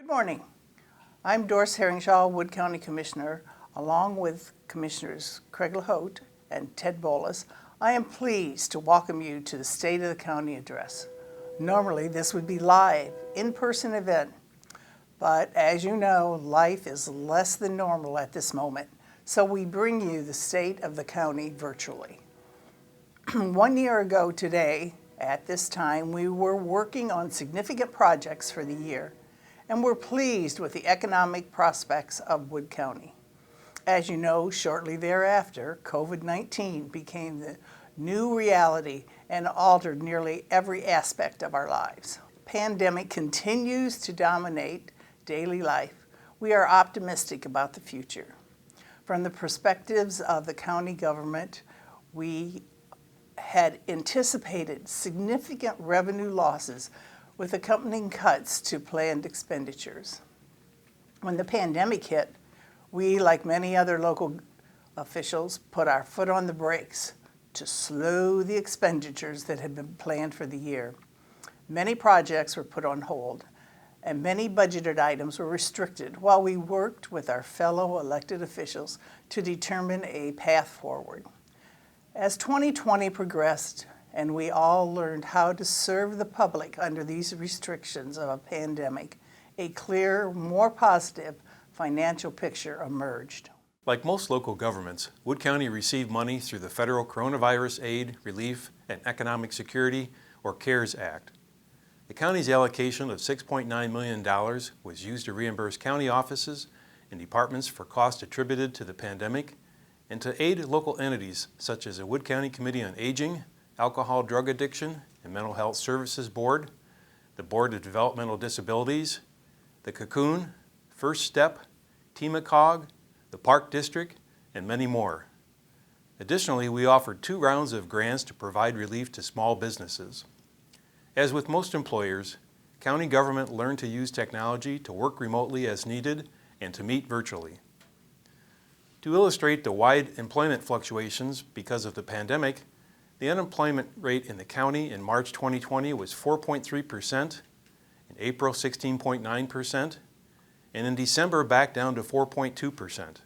Good morning. I'm Doris Herringshaw, Wood County Commissioner, along with Commissioners Craig LaHote and Ted Bowlus. I am pleased to welcome you to the State of the County Address. Normally, this would be live, in-person event, but as you know, life is less than normal at this moment, so we bring you the State of the County virtually. 1 year ago today, at this time, we were working on significant projects for the year, and we're pleased with the economic prospects of Wood County. As you know, shortly thereafter, COVID-19 became the new reality and altered nearly every aspect of our lives. Pandemic continues to dominate daily life. We are optimistic about the future. From the perspectives of the county government, we had anticipated significant revenue losses with accompanying cuts to planned expenditures. When the pandemic hit, we, like many other local officials, put our foot on the brakes to slow the expenditures that had been planned for the year. Many projects were put on hold, and many budgeted items were restricted while we worked with our fellow elected officials to determine a path forward. As 2020 progressed and we all learned how to serve the public under these restrictions of a pandemic, a clearer, more positive financial picture emerged. Like most local governments, Wood County received money through the Federal Coronavirus Aid, Relief, and Economic Security, or CARES Act. The county's allocation of $6.9 million was used to reimburse county offices and departments for costs attributed to the pandemic and to aid local entities such as the Wood County Committee on Aging, Alcohol, Drug Addiction, and Mental Health Services Board, the Board of Developmental Disabilities, the Cocoon, First Step, TMACOG, the Park District, and many more. Additionally, we offered 2 rounds of grants to provide relief to small businesses. As with most employers, county government learned to use technology to work remotely as needed and to meet virtually. To illustrate the wide employment fluctuations because of the pandemic, the unemployment rate in the county in March 2020 was 4.3%, in April 16.9%, and in December back down to 4.2%.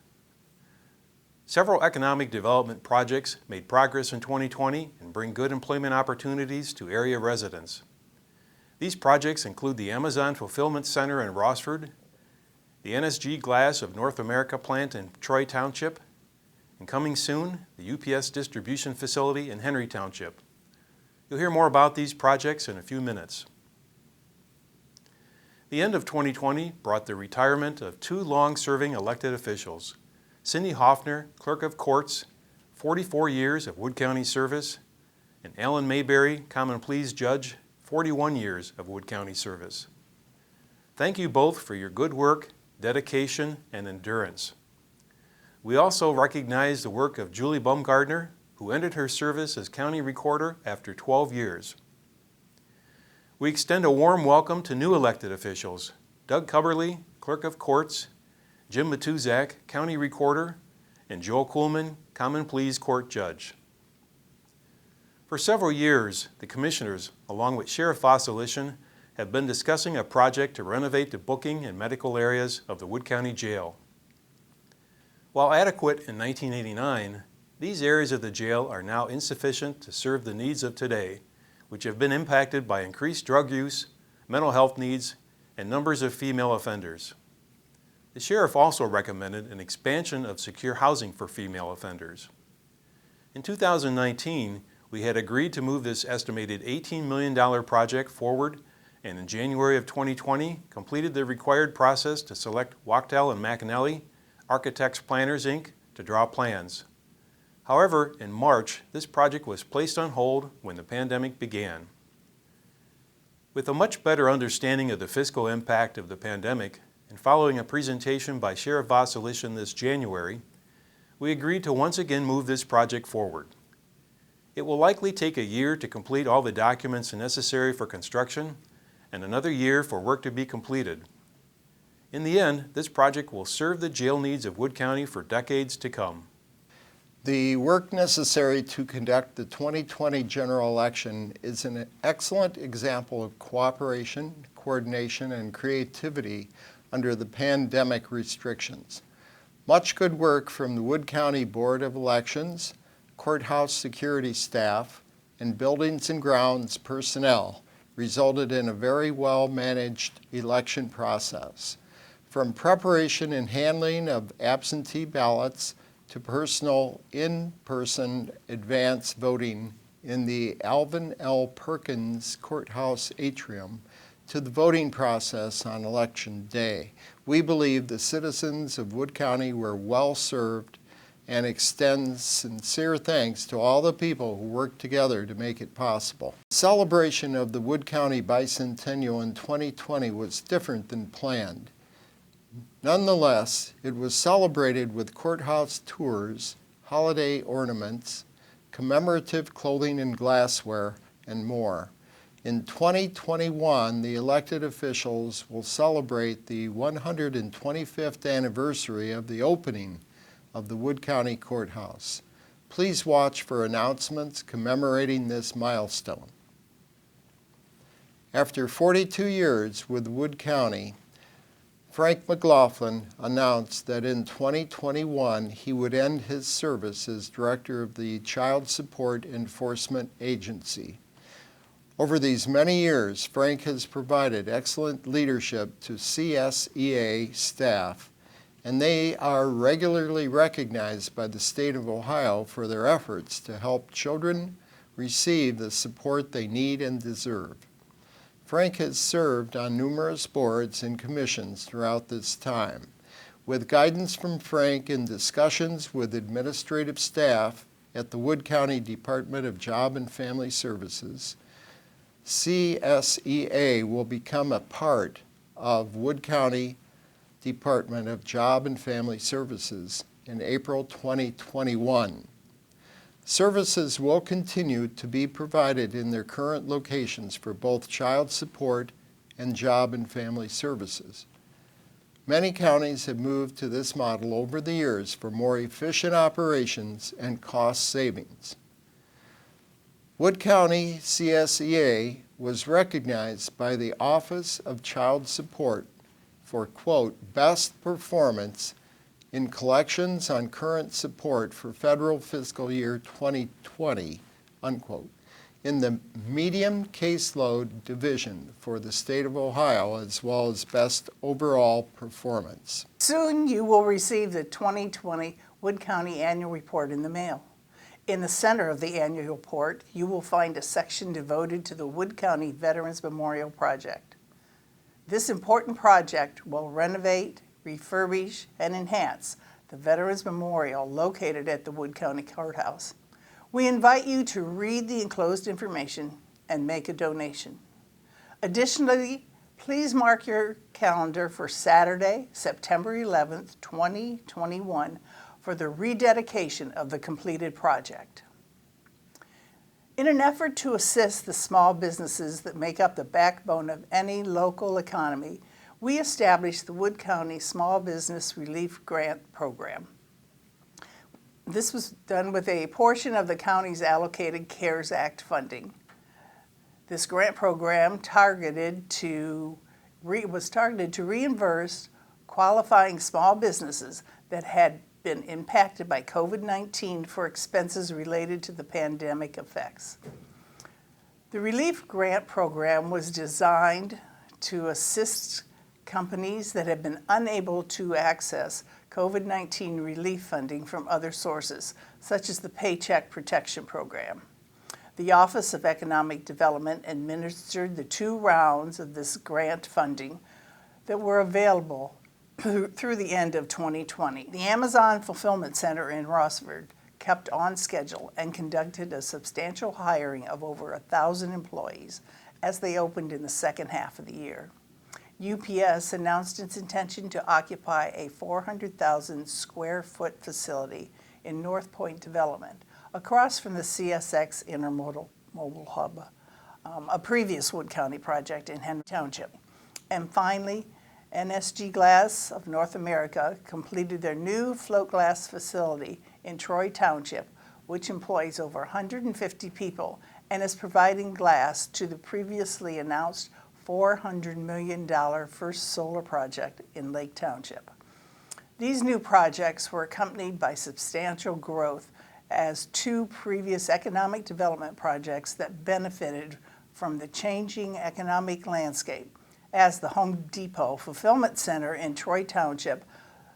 Several economic development projects made progress in 2020 and bring good employment opportunities to area residents. These projects include the Amazon Fulfillment Center in Rossford, the NSG Glass of North America plant in Troy Township, and coming soon, the UPS distribution facility in Henry Township. You'll hear more about these projects in a few minutes. The end of 2020 brought the retirement of 2 long-serving elected officials, Cindy Hoffner, Clerk of Courts, 44 years of Wood County service, and Alan Mayberry, Common Pleas Judge, 41 years of Wood County service. Thank you both for your good work, dedication, and endurance. We also recognize the work of Julie Baumgardner, who ended her service as County Recorder after 12 years. We extend a warm welcome to new elected officials, Doug Cubberly, Clerk of Courts, Jim Matuzak, County Recorder, and Joel Kuhlman, Common Pleas Court Judge. For several years, the Commissioners, along with Sheriff Vasilishin, have been discussing a project to renovate the booking and medical areas of the Wood County Jail. While adequate in 1989, these areas of the jail are now insufficient to serve the needs of today, which have been impacted by increased drug use, mental health needs, and numbers of female offenders. The Sheriff also recommended an expansion of secure housing for female offenders. In 2019, we had agreed to move this estimated $18 million project forward, and in January of 2020, completed the required process to select Wachtell and McAnally, Architects Planners, Inc., to draw plans. However, in March, this project was placed on hold when the pandemic began. With a much better understanding of the fiscal impact of the pandemic, and following a presentation by Sheriff Vasilishin this January, we agreed to once again move this project forward. It will likely take a year to complete all the documents necessary for construction, and another year for work to be completed. In the end, this project will serve the jail needs of Wood County for decades to come. The work necessary to conduct the 2020 general election is an excellent example of cooperation, coordination, and creativity under the pandemic restrictions. Much good work from the Wood County Board of Elections, courthouse security staff, and buildings and grounds personnel resulted in a very well-managed election process. From preparation and handling of absentee ballots to personal in-person advance voting in the Alvin L. Perkins Courthouse atrium to the voting process on Election Day, we believe the citizens of Wood County were well served and extend sincere thanks to all the people who worked together to make it possible. The celebration of the Wood County Bicentennial in 2020 was different than planned. Nonetheless, it was celebrated with courthouse tours, holiday ornaments, commemorative clothing and glassware, and more. In 2021, the elected officials will celebrate the 125th anniversary of the opening of the Wood County Courthouse. Please watch for announcements commemorating this milestone. After 42 years with Wood County, Frank McLaughlin announced that in 2021 he would end his service as director of the Child Support Enforcement Agency. Over these many years, Frank has provided excellent leadership to CSEA staff, and they are regularly recognized by the state of Ohio for their efforts to help children receive the support they need and deserve. Frank has served on numerous boards and commissions throughout this time. With guidance from Frank and discussions with administrative staff at the Wood County Department of Job and Family Services, CSEA will become a part of Wood County Department of Job and Family Services in April 2021. Services will continue to be provided in their current locations for both child support and job and family services. Many counties have moved to this model over the years for more efficient operations and cost savings. Wood County CSEA was recognized by the Office of Child Support for, quote, best performance in collections on current support for federal fiscal year 2020, unquote, in the medium caseload division for the state of Ohio, as well as best overall performance. Soon you will receive the 2020 Wood County Annual Report in the mail. In the center of the annual report, you will find a section devoted to the Wood County Veterans Memorial Project. This important project will renovate, refurbish, and enhance the Veterans Memorial located at the Wood County Courthouse. We invite you to read the enclosed information and make a donation. Additionally, please mark your calendar for Saturday, September 11th, 2021 for the rededication of the completed project. In an effort to assist the small businesses that make up the backbone of any local economy, we established the Wood County Small Business Relief Grant Program. This was done with a portion of the county's allocated CARES Act funding. This grant program was targeted to reimburse qualifying small businesses that had been impacted by COVID-19 for expenses related to the pandemic effects. The Relief Grant Program was designed to assist companies that have been unable to access COVID-19 relief funding from other sources, such as the Paycheck Protection Program. The Office of Economic Development administered the 2 rounds of this grant funding that were available through the end of 2020. The Amazon Fulfillment Center in Rossford kept on schedule and conducted a substantial hiring of over 1,000 employees as they opened in the second half of the year. UPS announced its intention to occupy a 400,000 square foot facility in North Point Development, across from the CSX Intermodal Mobile Hub, a previous Wood County project in Henry Township. And finally, NSG Glass of North America completed their new float glass facility in Troy Township, which employs over 150 people and is providing glass to the previously announced $400 million first solar project in Lake Township. These new projects were accompanied by substantial growth as two previous economic development projects that benefited from the changing economic landscape, as the Home Depot Fulfillment Center in Troy Township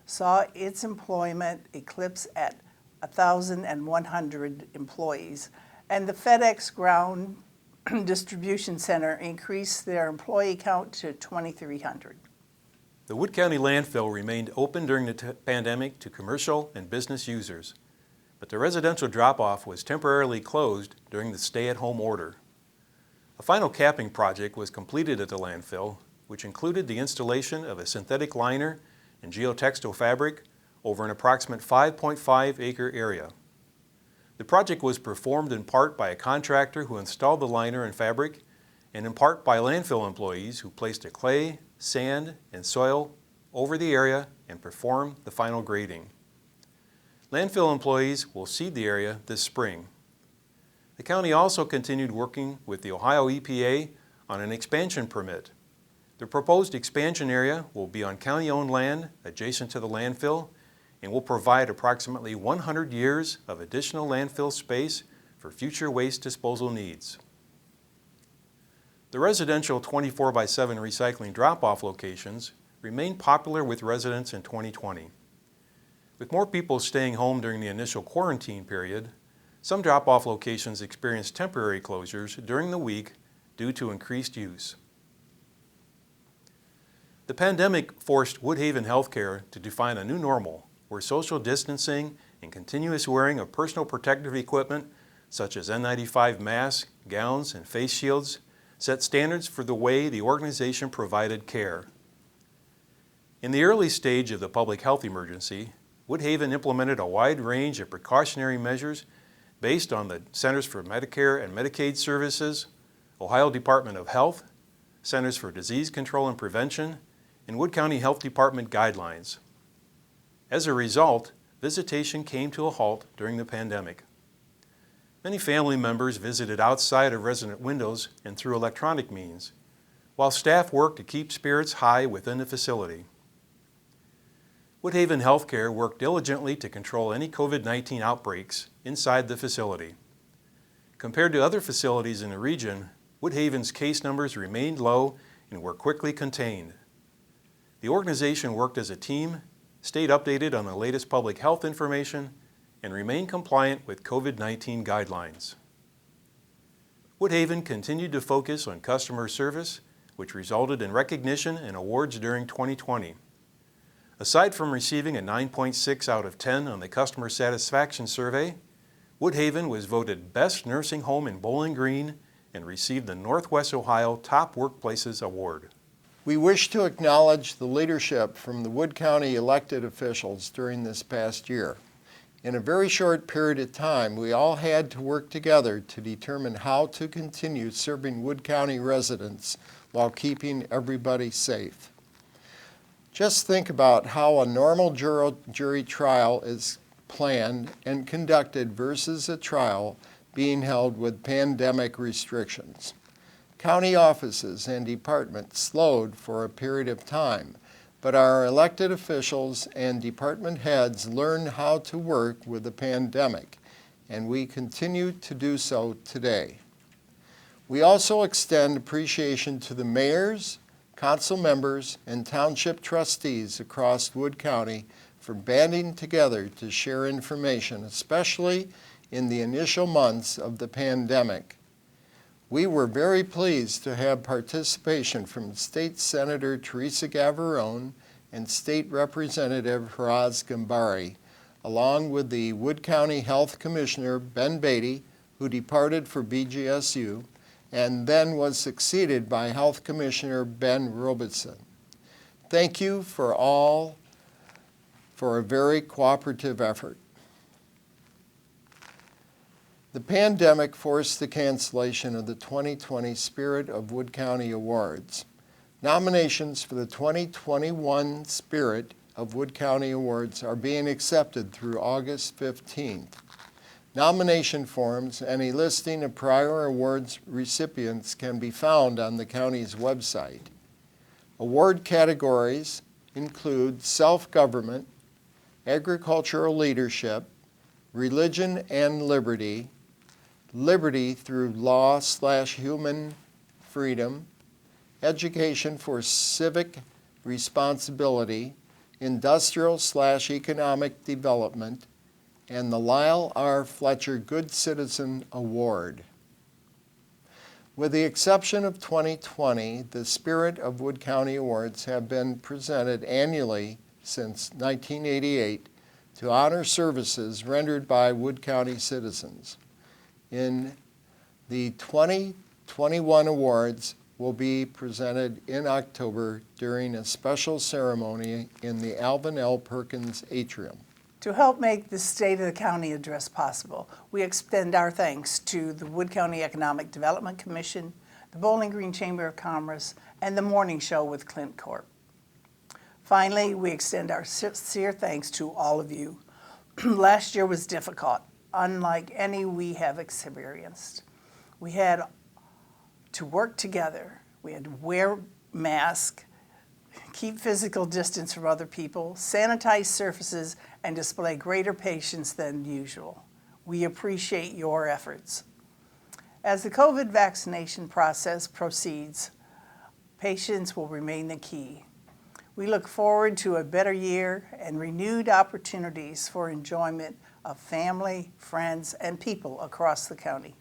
saw its employment eclipse at 1,100 employees, and the FedEx Ground Distribution Center increased their employee count to 2,300. The Wood County landfill remained open during the pandemic to commercial and business users, but the residential drop-off was temporarily closed during the stay-at-home order. A final capping project was completed at the landfill, which included the installation of a synthetic liner and geotextile fabric over an approximate 5.5-acre area. The project was performed in part by a contractor who installed the liner and fabric, and in part by landfill employees who placed a clay, sand, and soil over the area and performed the final grading. Landfill employees will seed the area this spring. The county also continued working with the Ohio EPA on an expansion permit. The proposed expansion area will be on county-owned land adjacent to the landfill and will provide approximately 100 years of additional landfill space for future waste disposal needs. The residential 24/7 recycling drop-off locations remained popular with residents in 2020. With more people staying home during the initial quarantine period, some drop-off locations experienced temporary closures during the week due to increased use. The pandemic forced Woodhaven Healthcare to define a new normal where social distancing and continuous wearing of personal protective equipment such as N95 masks, gowns, and face shields set standards for the way the organization provided care. In the early stage of the public health emergency, Woodhaven implemented a wide range of precautionary measures based on the Centers for Medicare and Medicaid Services, Ohio Department of Health, Centers for Disease Control and Prevention, and Wood County Health Department guidelines. As a result, visitation came to a halt during the pandemic. Many family members visited outside of resident windows and through electronic means, while staff worked to keep spirits high within the facility. Woodhaven Healthcare worked diligently to control any COVID-19 outbreaks inside the facility. Compared to other facilities in the region, Woodhaven's case numbers remained low and were quickly contained. The organization worked as a team, stayed updated on the latest public health information, and remained compliant with COVID-19 guidelines. Woodhaven continued to focus on customer service, which resulted in recognition and awards during 2020. Aside from receiving a 9.6 out of 10 on the customer satisfaction survey, Woodhaven was voted Best Nursing Home in Bowling Green and received the Northwest Ohio Top Workplaces Award. We wish to acknowledge the leadership from the Wood County elected officials during this past year. In a very short period of time, we all had to work together to determine how to continue serving Wood County residents while keeping everybody safe. Just think about how a normal jury trial is planned and conducted versus a trial being held with pandemic restrictions. County offices and departments slowed for a period of time, but our elected officials and department heads learned how to work with the pandemic, and we continue to do so today. We also extend appreciation to the mayors, council members, and township trustees across Wood County for banding together to share information, especially in the initial months of the pandemic. We were very pleased to have participation from State Senator Teresa Gavarone and State Representative Haraz Gambari, along with the Wood County Health Commissioner Ben Beatty, who departed for BGSU, and then was succeeded by Health Commissioner Ben Robeson. Thank you for all for a very cooperative effort. The pandemic forced the cancellation of the 2020 Spirit of Wood County Awards. Nominations for the 2021 Spirit of Wood County Awards are being accepted through August 15th. Nomination forms and a listing of prior awards recipients can be found on the county's website. Award categories include self-government, agricultural leadership, religion and liberty, liberty through law/human freedom, education for civic responsibility, industrial/economic development, and the Lyle R. Fletcher Good Citizen Award. With the exception of 2020, the Spirit of Wood County Awards have been presented annually since 1988 to honor services rendered by Wood County citizens. In the 2021 awards will be presented in October during a special ceremony in the Alvin L. Perkins Atrium. To help make the State of the County address possible, we extend our thanks to the Wood County Economic Development Commission, the Bowling Green Chamber of Commerce, and the Morning Show with Clint Corp. Finally, we extend our sincere thanks to all of you. Last year was difficult, unlike any we have experienced. We had to work together. We had to wear masks, keep physical distance from other people, sanitize surfaces, and display greater patience than usual. We appreciate your efforts. As the COVID vaccination process proceeds, patience will remain the key. We look forward to a better year and renewed opportunities for enjoyment of family, friends, and people across the county.